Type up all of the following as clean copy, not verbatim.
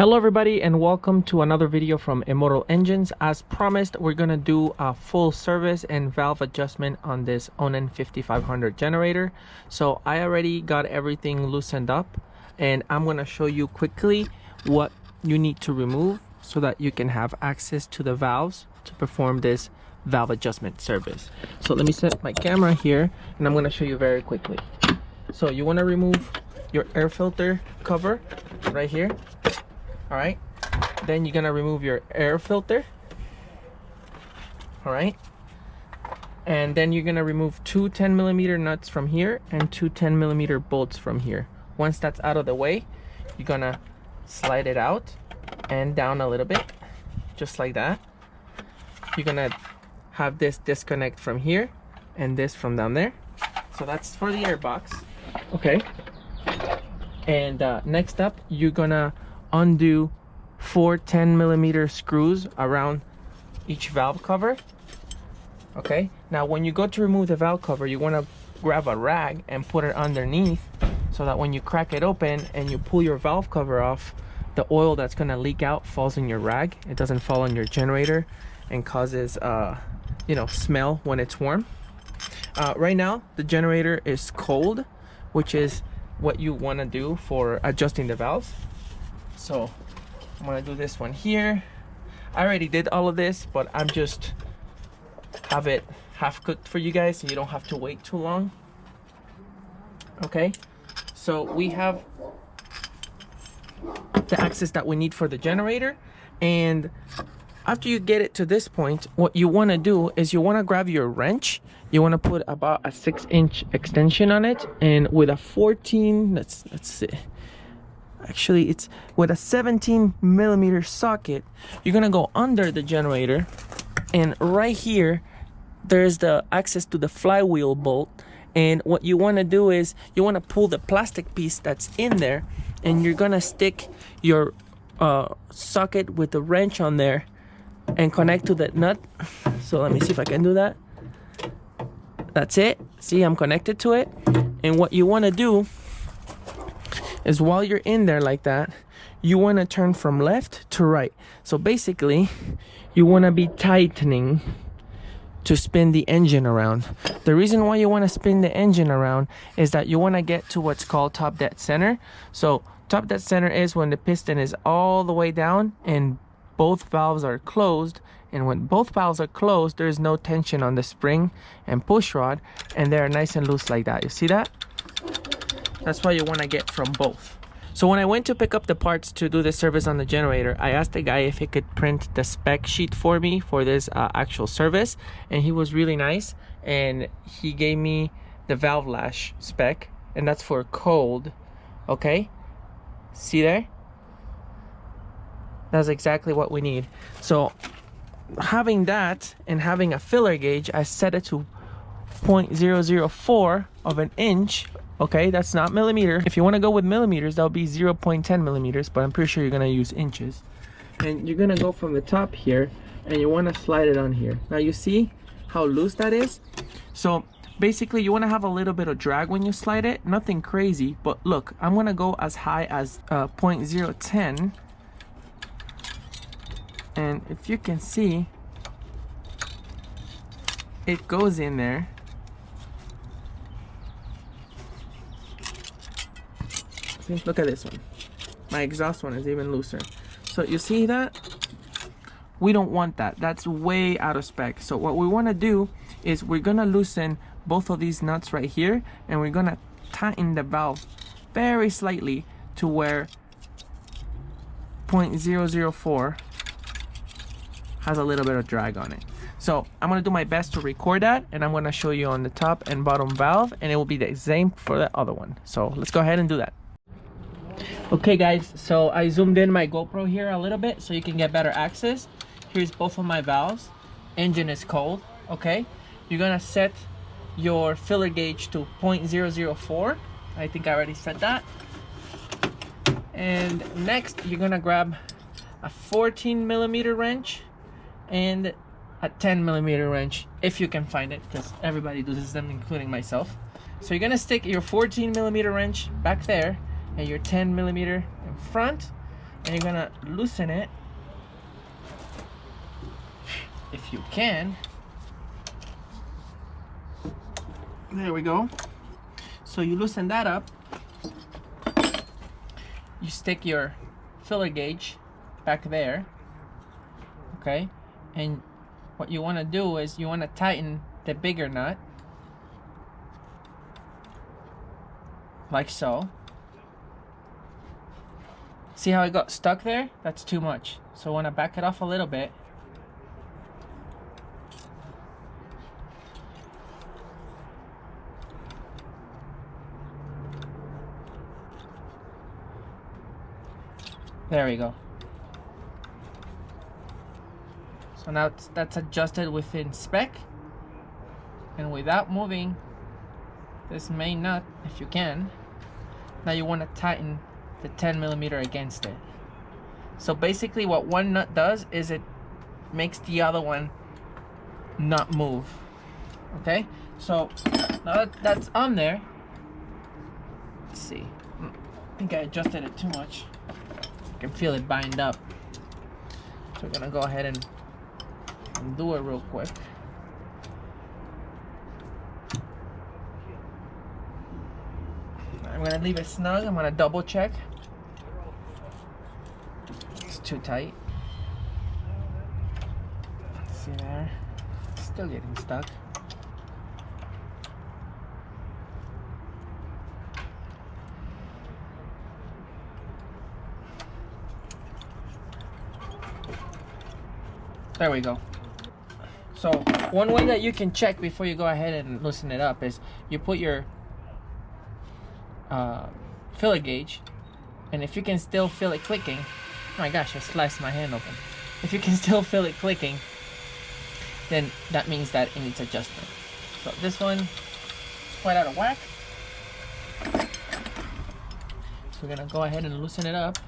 Hello everybody and welcome to another video from Immortal Engines. As promised, we're gonna do a full service and valve adjustment on this Onan 5500 generator. So I already got everything loosened up and I'm gonna show you quickly what you need to remove so that you can have access to the valves to perform this valve adjustment service. So let me set my camera here and I'm gonna show you very quickly. So you want to remove your air filter cover right here. All right, then you're gonna remove your air filter. All right, and then you're gonna remove two 10mm nuts from here and two 10mm bolts from here. Once that's out of the way, you're gonna slide it out and down a little bit, just like that. You're gonna have this disconnect from here and this from down there. So that's for the air box. Okay, and next up, you're gonna undo 4 10mm screws around each valve cover. Okay, now when you go to remove the valve cover, you want to grab a rag and put it underneath so that when you crack it open and you pull your valve cover off, the oil that's going to leak out falls in your rag. It doesn't fall on your generator and causes smell when it's warm. Right now the generator is cold, which is what you want to do for adjusting the valves. So I'm gonna do this one here. I already did all of this, but I'm just have it half cooked for you guys so you don't have to wait too long. Okay, so we have the access that we need for the generator, and after you get it to this point, what you want to do is you want to grab your wrench. You want to put about a 6-inch extension on it, and with a 14, let's see, actually it's with a 17mm socket, you're gonna go under the generator, and right here there's the access to the flywheel bolt. And what you want to do is you want to pull the plastic piece that's in there, and you're gonna stick your socket with the wrench on there and connect to that nut. So let me see if I can do that. That's it. See, I'm connected to it. And what you want to do is while you're in there like that, you want to turn from left to right. So basically you want to be tightening to spin the engine around. The reason why you want to spin the engine around is that you want to get to what's called top dead center. So top dead center is when the piston is all the way down and both valves are closed. And when both valves are closed, there's no tension on the spring and push rod, and they're nice and loose like that. You see that? That's why you want to get from both. So when I went to pick up the parts to do the service on the generator, I asked the guy if he could print the spec sheet for me for this actual service, and he was really nice, and he gave me the valve lash spec, and that's for cold. Okay, see there? That's exactly what we need. So having that and having a filler gauge, I set it to 0.004 of an inch. Okay, that's not millimeter. If you want to go with millimeters, that'll be 0.10 millimeters, but I'm pretty sure you're gonna use inches. And you're gonna go from the top here and you want to slide it on here. Now you see how loose that is? So basically you want to have a little bit of drag when you slide it, nothing crazy, but look, I'm gonna go as high as 0.010, and if you can see, it goes in there. See, look at this one. My exhaust one is even looser. So you see that? We don't want that. That's way out of spec. So what we want to do is we're gonna loosen both of these nuts right here, and we're gonna tighten the valve very slightly to where 0.004 has a little bit of drag on it. So I'm gonna do my best to record that, and I'm gonna show you on the top and bottom valve, and it will be the same for the other one. So let's go ahead and do that. Okay guys, so I zoomed in my GoPro here a little bit so you can get better access. Here's both of my valves. Engine is cold. Okay, you're gonna set your filler gauge to 0.004. I think I already set that. And next you're gonna grab a 14mm wrench and a 10mm wrench, if you can find it, because everybody uses them, including myself. So you're gonna stick your 14mm wrench back there and your 10mm in front. and you're gonna loosen it if you can. There we go. So you loosen that up, you stick your filler gauge back there, okay, and what you want to do is you want to tighten the bigger nut like so. See how it got stuck there? That's too much, so I want to back it off a little bit. There we go. So now that's adjusted within spec, and without moving this main nut, if you can, now you want to tighten the 10mm against it. So basically what one nut does is it makes the other one not move. Okay, so now that that's on there, let's see, I think I adjusted it too much. I can feel it bind up. So we're gonna go ahead and do it real quick. I'm gonna leave it snug. I'm gonna double check. It's too tight. See there? Still getting stuck. There we go. So one way that you can check before you go ahead and loosen it up is you put your filler gauge, and if you can still feel it clicking, oh my gosh, I sliced my hand open. If you can still feel it clicking, then that means that it needs adjustment. So this one is quite out of whack. So we're gonna go ahead and loosen it up.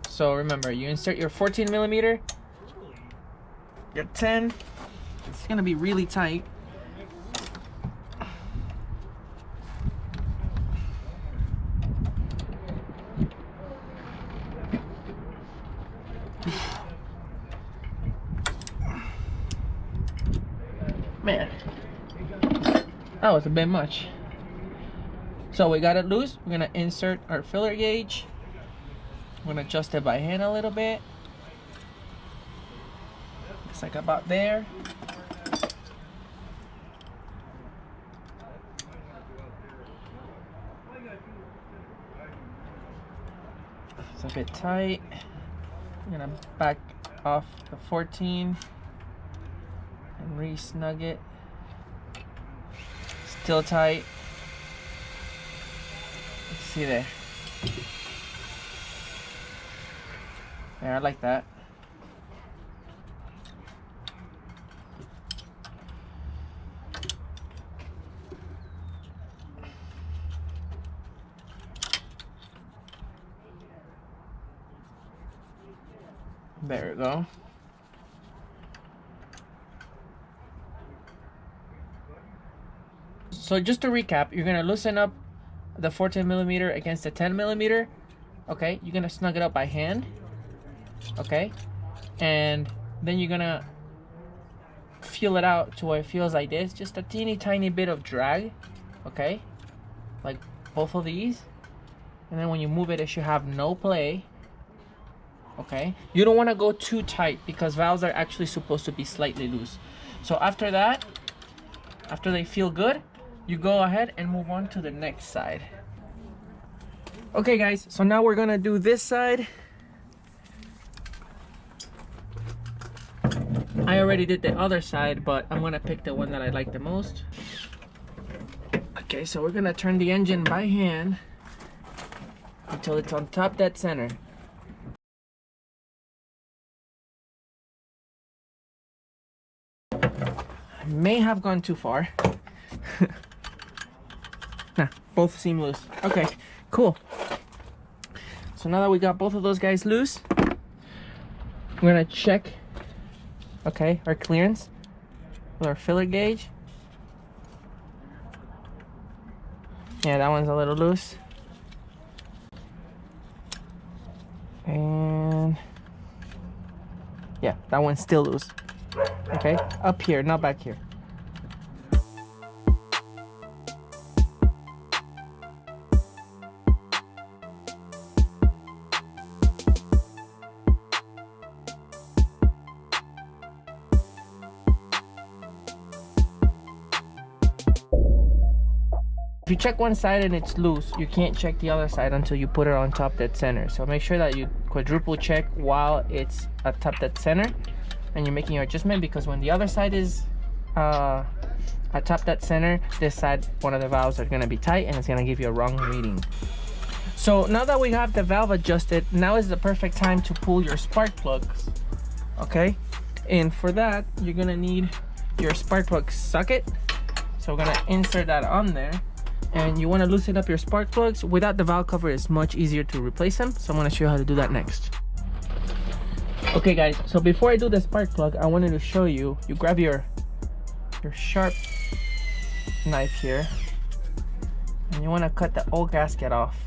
So remember, you insert your 14mm, your 10, it's gonna be really tight. Man, that was a bit much. So we got it loose. We're gonna insert our filler gauge. I'm gonna adjust it by hand a little bit. It's like about there. It's a bit tight. I'm gonna back off the 14 and re-snug it. Still tight. Let's see there. There, I like that. There we go. So just to recap, you're gonna loosen up the 14mm against the 10mm. Okay, you're gonna snug it up by hand. Okay, and then you're gonna feel it out to where it feels like this, just a teeny tiny bit of drag. Okay, like both of these, and then when you move it, it should have no play. Okay, you don't want to go too tight because valves are actually supposed to be slightly loose. So after that, after they feel good, you go ahead and move on to the next side. Okay guys, so now we're gonna do this side. I already did the other side, but I'm gonna pick the one that I like the most. Okay, so we're gonna turn the engine by hand until it's on top dead center. I may have gone too far. Nah, both seem loose. Okay, cool. So now that we got both of those guys loose, we're gonna check, okay, our clearance with our filler gauge. Yeah, that one's a little loose. And yeah, that one's still loose. Okay, up here, not back here. If you check one side and it's loose, you can't check the other side until you put it on top dead center. So make sure that you quadruple check while it's at top dead center and you're making your adjustment, because when the other side is at top dead center, this side, one of the valves are gonna be tight and it's gonna give you a wrong reading. So now that we have the valve adjusted, now is the perfect time to pull your spark plugs, okay? And for that, you're gonna need your spark plug socket. So we're gonna insert that on there. And you want to loosen up your spark plugs. Without the valve cover, it's much easier to replace them. So I'm going to show you how to do that next. Okay guys, so before I do the spark plug, I wanted to show you, you grab your sharp knife here and you want to cut the old gasket off.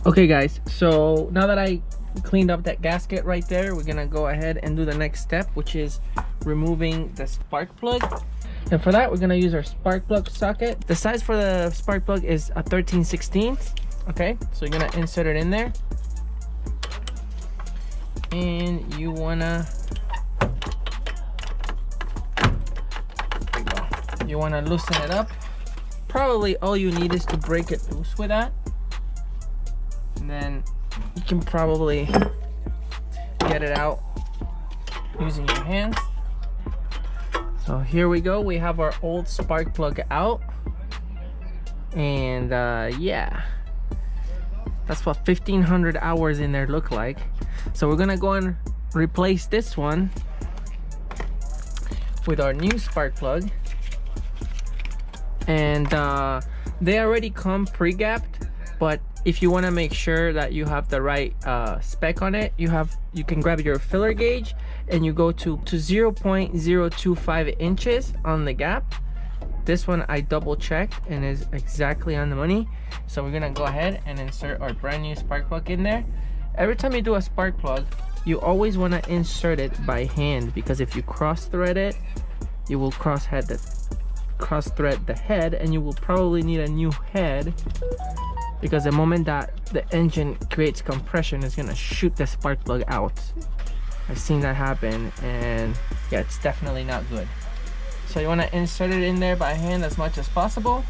Okay guys, so now that I cleaned up that gasket right there, we're gonna go ahead and do the next step, which is removing the spark plug. And for that, we're gonna use our spark plug socket. The size for the spark plug is a 13/16. Okay, so you're gonna insert it in there. And you wanna, there you go. You wanna loosen it up. Probably all you need is to break it loose with that. And then you can probably get it out using your hands. So here we go, we have our old spark plug out. And yeah, that's what 1500 hours in there look like. So we're gonna go and replace this one with our new spark plug. And they already come pre-gapped, but if you want to make sure that you have the right spec on it, you can grab your filler gauge and you go to 0.025 inches on the gap. This one I double checked and is exactly on the money. So we're gonna go ahead and insert our brand new spark plug in there. Every time you do a spark plug, you always want to insert it by hand, because if you cross thread it, you will cross thread the head, and you will probably need a new head, because the moment that the engine creates compression, it's gonna shoot the spark plug out. I've seen that happen, and yeah, it's definitely not good. So you want to insert it in there by hand as much as possible.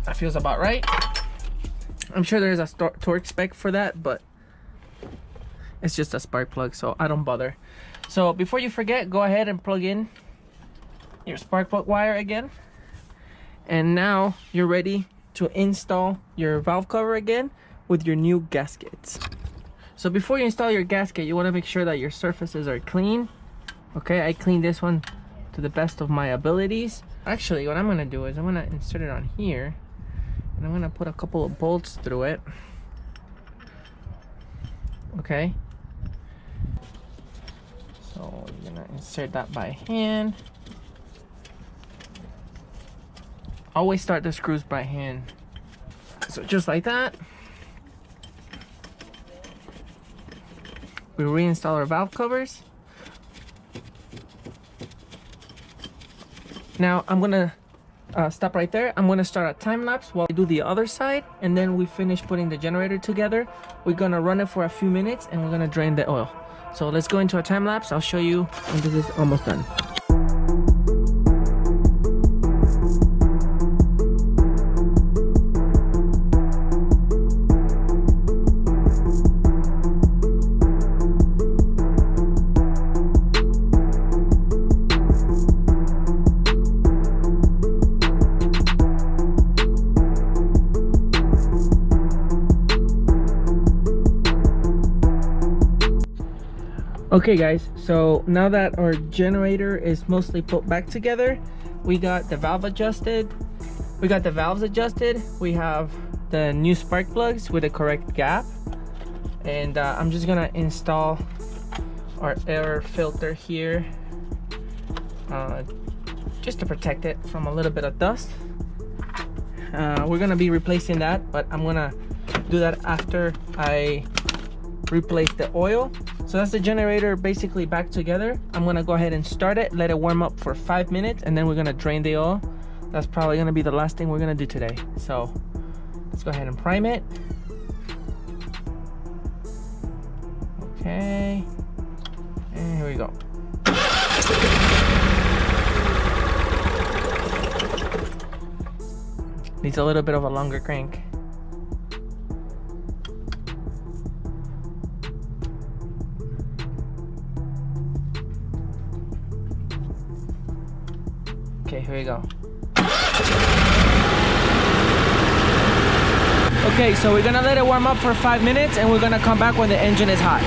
That feels about right. I'm sure there's a torque spec for that, but it's just a spark plug, so I don't bother. So before you forget, go ahead and plug in your spark plug wire again. And now you're ready to install your valve cover again with your new gaskets. So before you install your gasket, you want to make sure that your surfaces are clean. Okay, I cleaned this one to the best of my abilities. Actually, what I'm going to do is I'm going to insert it on here, and I'm going to put a couple of bolts through it. Okay. So you're gonna insert that by hand. Always start the screws by hand. So just like that. We reinstall our valve covers. Now I'm gonna stop right there. I'm gonna start a time lapse while I do the other side, and then we finish putting the generator together. We're gonna run it for a few minutes and we're gonna drain the oil. So let's go into a time lapse. I'll show you when this is almost done. Okay guys, so now that our generator is mostly put back together, we got the valve adjusted, we got the valves adjusted, we have the new spark plugs with the correct gap, and I'm just gonna install our air filter here just to protect it from a little bit of dust. We're gonna be replacing that, but I'm gonna do that after I replace the oil. So that's the generator basically back together. I'm gonna go ahead and start it, let it warm up for 5 minutes, and then we're gonna drain the oil. That's probably gonna be the last thing we're gonna do today. So let's go ahead and prime it. Okay, and here we go. Needs a little bit of a longer crank. Okay, here we go. Okay, so we're gonna let it warm up for 5 minutes and we're gonna come back when the engine is hot.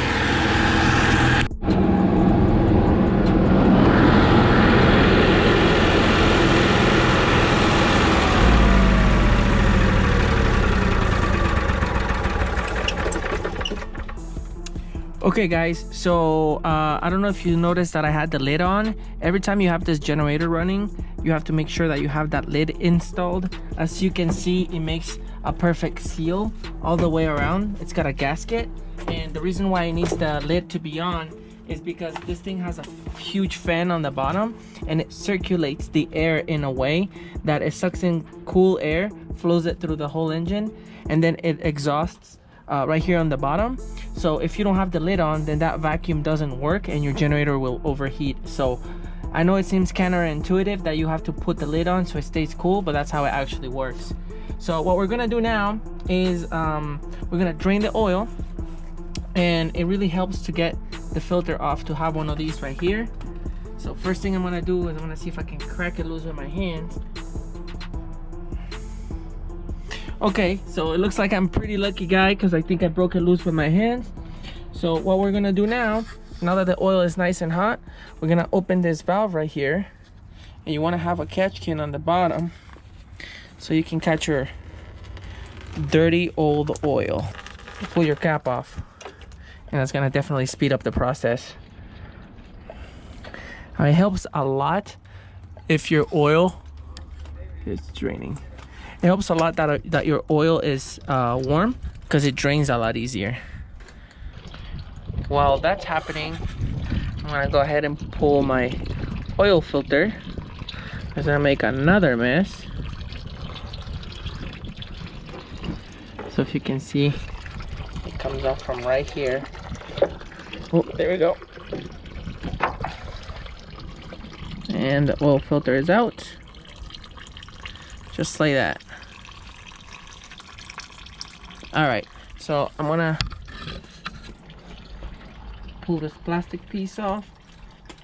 Okay guys, so I don't know if you noticed that I had the lid on. Every time you have this generator running, you have to make sure that you have that lid installed. As you can see, it makes a perfect seal all the way around. It's got a gasket, and the reason why it needs the lid to be on is because this thing has a huge fan on the bottom, and it circulates the air in a way that it sucks in cool air, flows it through the whole engine, and then it exhausts right here on the bottom. So if you don't have the lid on, then that vacuum doesn't work and your generator will overheat. So I know it seems counterintuitive that you have to put the lid on so it stays cool, but that's how it actually works. So what we're gonna do now is we're gonna drain the oil, and it really helps to get the filter off to have one of these right here. So first thing I'm gonna do is I'm gonna see if I can crack it loose with my hands. Okay, so it looks like I'm a pretty lucky guy because I think I broke it loose with my hands. So what we're gonna do now that the oil is nice and hot, we're gonna open this valve right here, and you wanna have a catch can on the bottom so you can catch your dirty old oil. Pull your cap off, and that's gonna definitely speed up the process. It helps a lot if your oil is draining. It helps a lot that your oil is warm, because it drains a lot easier. While that's happening, I'm gonna go ahead and pull my oil filter. It's gonna make another mess. So if you can see, it comes off from right here. Oh, there we go. And the oil filter is out. Just like that. All right, so I'm gonna pull this plastic piece off.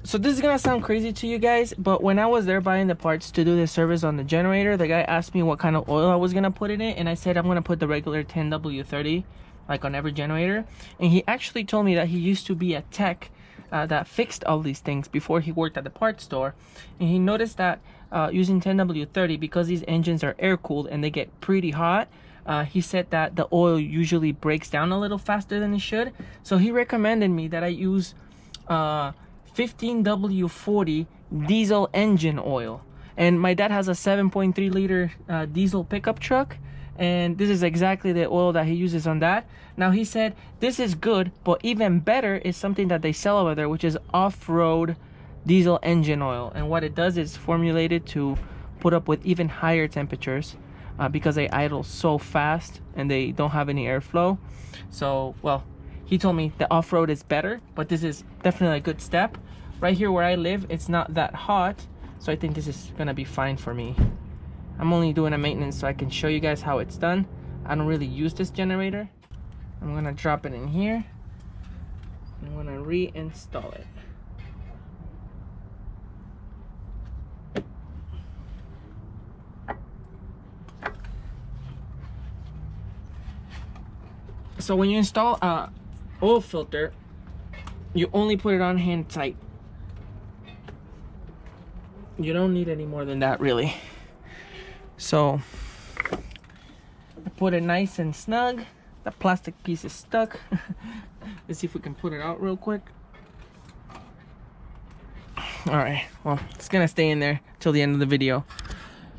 So this is gonna sound crazy to you guys, but when I was there buying the parts to do the service on the generator, the guy asked me what kind of oil I was gonna put in it, and I said I'm gonna put the regular 10W30 like on every generator. And he actually told me that he used to be a tech that fixed all these things before he worked at the parts store, and he noticed that using 10W30, because these engines are air cooled and they get pretty hot, he said that the oil usually breaks down a little faster than it should. So he recommended me that I use 15W40 diesel engine oil. And my dad has a 7.3 liter diesel pickup truck, and this is exactly the oil that he uses on that. Now he said this is good, but even better is something that they sell over there, which is off-road diesel engine oil. And what it does is formulated to put up with even higher temperatures because they idle so fast and they don't have any airflow. So, well, he told me the off-road is better, but this is definitely a good step. Right here where I live, it's not that hot, so I think this is gonna be fine for me. I'm only doing a maintenance so I can show you guys how it's done. I don't really use this generator. I'm gonna drop it in here. I'm gonna reinstall it. So when you install a oil filter, you only put it on hand tight. You don't need any more than that, really. So I put it nice and snug. The plastic piece is stuck. Let's see if we can put it out real quick. All right, well, it's gonna stay in there till the end of the video.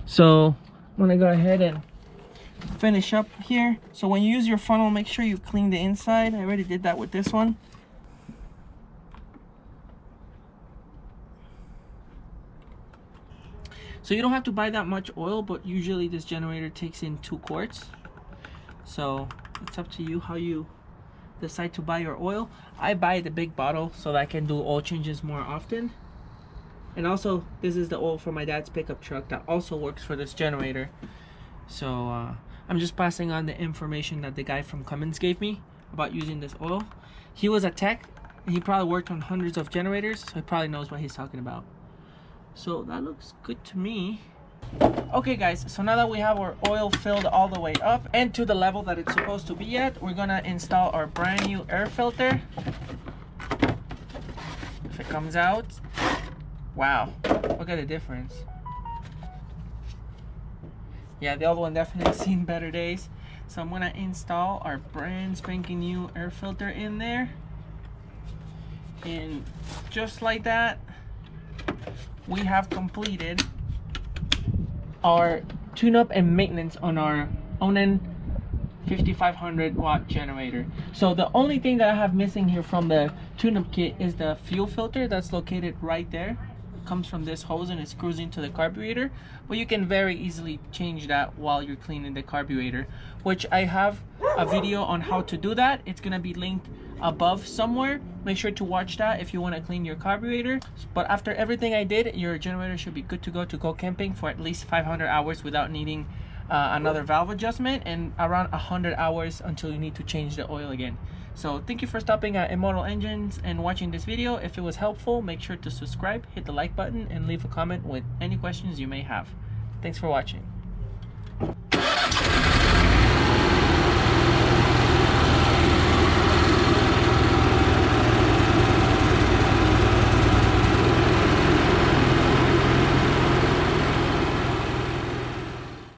So I'm gonna go ahead and finish up here. So when you use your funnel, make sure you clean the inside. I already did that with this one. So you don't have to buy that much oil, but usually this generator takes in 2 quarts. So it's up to you how you decide to buy your oil. I buy the big bottle so that I can do oil changes more often. And also, this is the oil for my dad's pickup truck that also works for this generator. So I'm just passing on the information that the guy from Cummins gave me about using this oil. He was a tech, and he probably worked on hundreds of generators, so he probably knows what he's talking about. So that looks good to me. Okay guys, so now that we have our oil filled all the way up and to the level that it's supposed to be at, we're gonna install our brand new air filter. If it comes out, wow, look at the difference. Yeah, the other one definitely seen better days. So I'm gonna install our brand spanking new air filter in there. And just like that, we have completed our tune-up and maintenance on our Onan 5500 watt generator. So the only thing that I have missing here from the tune-up kit is the fuel filter that's located right there. It comes from this hose and it screws into the carburetor, but you can very easily change that while you're cleaning the carburetor, which I have a video on how to do that. It's gonna be linked above somewhere. Make sure to watch that if you want to clean your carburetor. But after everything I did, your generator should be good to go camping for at least 500 hours without needing another valve adjustment, and around 100 hours until you need to change the oil again. So thank you for stopping at Immortal Engines and watching this video. If it was helpful, make sure to subscribe, hit the like button, and leave a comment with any questions you may have. Thanks for watching.